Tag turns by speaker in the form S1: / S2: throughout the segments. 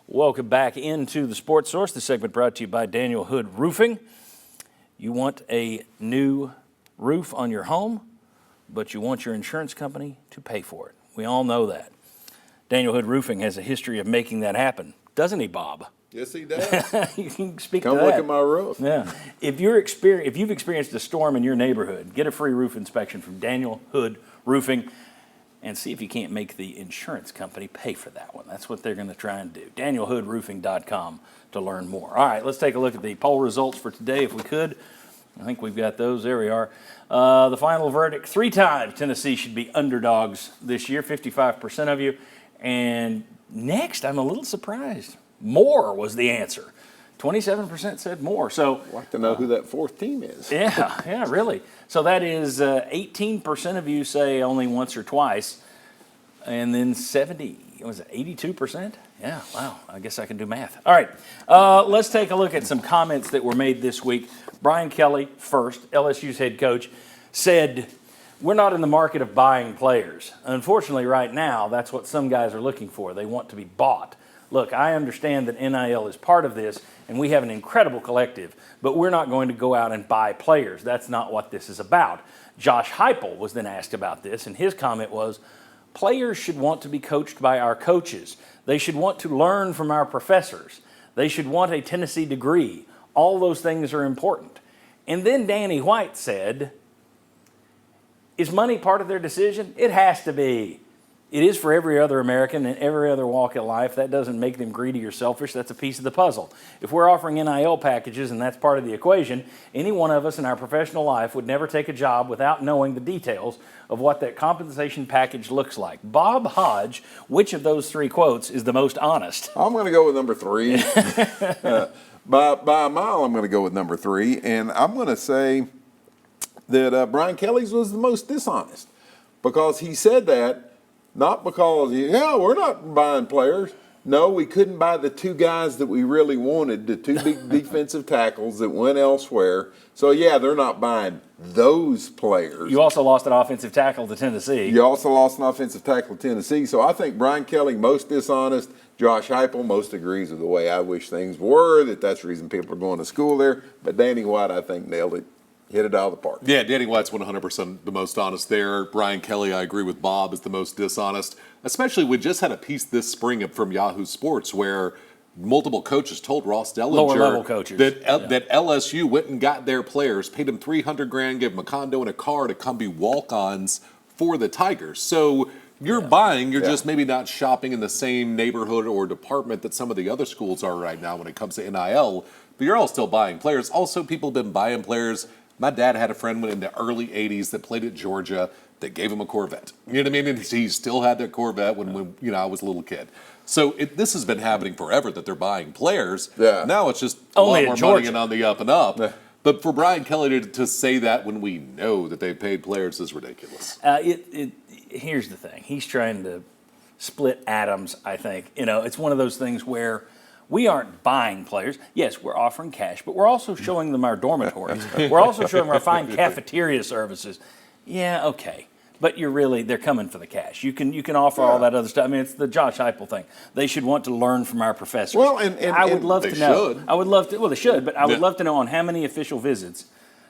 S1: Welcome back into the Sports Source. This segment brought to you by Daniel Hood Roofing. You want a new roof on your home, but you want your insurance company to pay for it. We all know that. Daniel Hood Roofing has a history of making that happen, doesn't he, Bob?
S2: Yes, he does.
S1: You can speak
S2: Come
S1: to that.
S2: look at my roof.
S1: Yeah. If you've experienced a storm in your neighborhood, get a free roof inspection from Daniel Hood Roofing and see if you can't make the insurance company pay for that one. That's what they're going to try and do. DanielHoodRoofing.com to learn more. All right, let's take a look at the poll results for today, if we could. I think we've got those. There we are. The final verdict, 3 times Tennessee should be underdogs this year, 55% of you. And next, I'm a little surprised. More was the answer. 27% said more. So
S2: I'd like to know who that fourth team is.
S1: Yeah, really. So that is 18% of you say only once or twice, and then 82%? Yeah, wow, I guess I can do math. All right, let's take a look at some comments that were made this week. Brian Kelly, first, LSU's head coach, said, "We're not in the market of buying players. Unfortunately, right now, that's what some guys are looking for. They want to be bought. Look, I understand that NIL is part of this, and we have an incredible collective, but we're not going to go out and buy players. That's not what this is about." Josh Heupel was then asked about this, and his comment was, "Players should want to be coached by our coaches. They should want to learn from our professors. They should want a Tennessee degree. All those things are important." And then Danny White said, "Is money part of their decision? It has to be. It is for every other American in every other walk of life. That doesn't make them greedy or selfish. That's a piece of the puzzle. If we're offering NIL packages and that's part of the equation, any one of us in our professional life would never take a job without knowing the details of what that compensation package looks like." Bob Hodge, which of those 3 quotes is the most honest?
S2: I'm going to go with number 3. By a mile, I'm going to go with number 3. And I'm going to say that Brian Kelly's was the most dishonest, because he said that not because, we're not buying players. No, we couldn't buy the 2 guys that we really wanted, the 2 big defensive tackles that went elsewhere. So, they're not buying those players.
S1: You also lost an offensive tackle to Tennessee.
S2: You also lost an offensive tackle to Tennessee. So I think Brian Kelly, most dishonest. Josh Heupel, most agrees with the way I wish things were, that's the reason people are going to school there. But Danny White, I think, nailed it. Hit it out of the park.
S3: Yeah, Danny White's 100% the most honest there. Brian Kelly, I agree with Bob, is the most dishonest. Especially, we just had a piece this spring from Yahoo Sports where multiple coaches told Ross Dellinger
S1: lower-level coaches
S3: that LSU went and got their players, paid them $300,000, gave them a condo and a car to come be walk-ons for the Tigers. So you're buying, you're just maybe not shopping in the same neighborhood or department that some of the other schools are right now when it comes to NIL, but you're all still buying players. Also, people have been buying players. My dad had a friend in the early 80s that played at Georgia that gave him a Corvette. You know what I mean? And he still had that Corvette when I was a little kid. So this has been happening forever, that they're buying players.
S2: Yeah.
S3: Now it's just
S1: Only
S3: a lot more money and on the up and up. Yeah. But for Brian Kelly to say that when we know that they've paid players is ridiculous.
S1: Here's the thing. He's trying to split atoms, I think. It's one of those things where we aren't buying players. Yes, we're offering cash, but we're also showing them our dormitories. We're also showing them our fine cafeteria services. Yeah, okay. But they're coming for the cash. You can offer all that other stuff. I mean, it's the Josh Heupel thing. They should want to learn from our professors.
S2: Well, and
S1: I would love to know.
S3: Should.
S1: I would love to. Well, they should, but I would love to know on how many official visits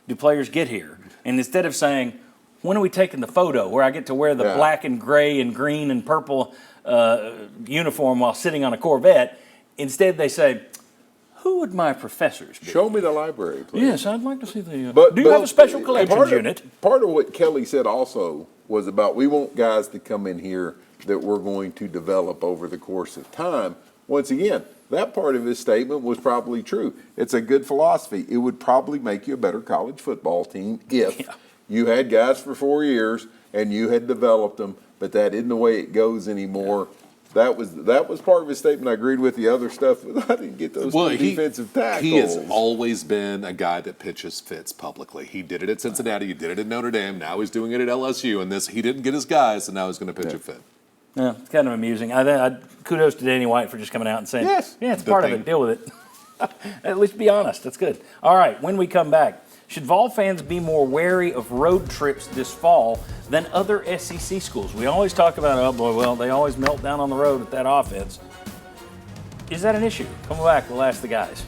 S1: do players get here. And instead of saying, when are we taking the photo where I get to wear the black and gray and green and purple uniform while sitting on a Corvette, instead they say, who would my professors be?
S2: Show me the library, please.
S1: Yes, I'd like to see the...
S2: But
S1: do you have a special collections unit?
S2: Part of what Kelly said also was about, we want guys to come in here that we're going to develop over the course of time. Once again, that part of his statement was probably true. It's a good philosophy. It would probably make you a better college football team if you had guys for 4 years and you had developed them, but that isn't the way it goes anymore. That was part of his statement. I agreed with the other stuff, but I didn't get those defensive tackles.
S3: He has always been a guy that pitches fits publicly. He did it at Cincinnati. He did it at Notre Dame. Now he's doing it at LSU. And he didn't get his guys, and now he's going to pitch a fit.
S1: Yeah, it's kind of amusing. I kudos to Danny White for just coming out and saying, it's part of it. Deal with it. At least be honest. That's good. All right, when we come back, should Vol fans be more wary of road trips this fall than other SEC schools? We always talk about, they always melt down on the road at that offense. Is that an issue? Come back, we'll ask the guys.